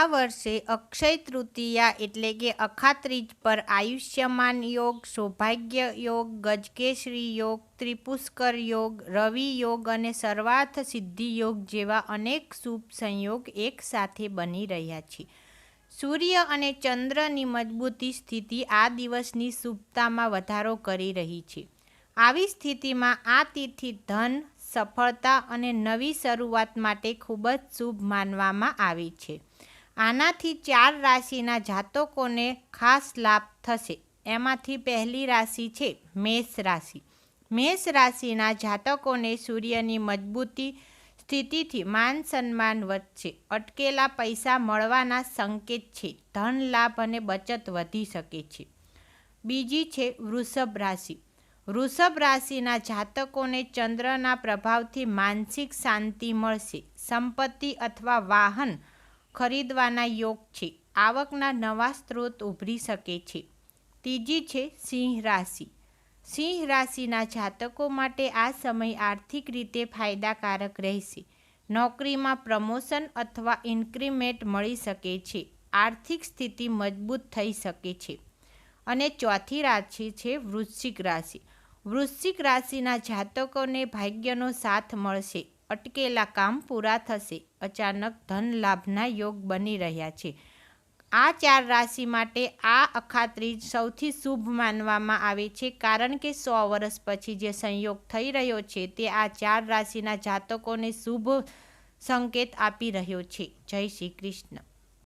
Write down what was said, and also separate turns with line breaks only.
આ વર્ષે અક્ષય તૃતીયા એટલે કે અખાત્રીજ પર આયુષ્યમાન યોગ, સૌભાગ્ય યોગ, ગજકેસરી યોગ, ત્રિપુષ્કર યોગ, રવિ યોગ અને સર્વાર્થ સિદ્ધિ યોગ જેવા અનેક શુભ સંયોગ એક સાથે બની રહ્યા છે. સૂર્ય અને ચંદ્રની મજબૂતી સ્થિતિ આ દિવસની શુભતામાં વધારો કરી રહી છે. આવી સ્થિતિમાં આ તિથિ ધન, સફળતા અને નવી શરૂઆત માટે ખૂબ જ શુભ માનવામાં આવે છે. આનાથી 4 રાશિના જાતકોને ખાસ લાભ થશે. એમાંથી પહેલી રાશિ છે મેષ રાશિ. મેષ રાશિના જાતકોને સૂર્યની મજબૂતી સ્થિતિથી માન સન્માન વધશે. અટકેલા પૈસા મળવાના સંકેત છે. ધન લાભ અને બચત વધી શકે છે. બીજી છે વૃષભ રાશિ. વૃષભ રાશિના જાતકોને ચંદ્રના પ્રભાવથી માનસિક શાંતિ મળશે. સંપત્તિ અથવા વાહન ખરીદવાના યોગ છે. આવકના નવા સ્ત્રોત ઉભરી શકે છે. ત્રીજી છે સિંહ રાશિ. સિંહ રાશિના જાતકો માટે આ સમય આર્થિક રીતે ફાયદાકારક રહેશે. નોકરીમાં પ્રમોશન અથવા ઇન્ક્રીમેન્ટ મળી શકે છે. આર્થિક સ્થિતિ મજબૂત થઈ શકે છે. અને ચોથી રાશિ છે વૃશ્ચિક રાશિ. વૃશ્ચિક રાશિના જાતકોને ભાગ્યનો સાથ મળશે. અટકેલા કામ પૂરા થશે. અચાનક ધન લાભના યોગ બની રહ્યા છે. આ 4 રાશિ માટે આ અખાત્રીજ સૌથી શુભ માનવામાં આવે છે, કારણ કે 100 વર્ષ પછી જે સંયોગ થઈ રહ્યો છે તે આ 4 રાશિના જાતકોને શુભ સંકેત આપી રહ્યો છે. જય શ્રી કૃષ્ણ.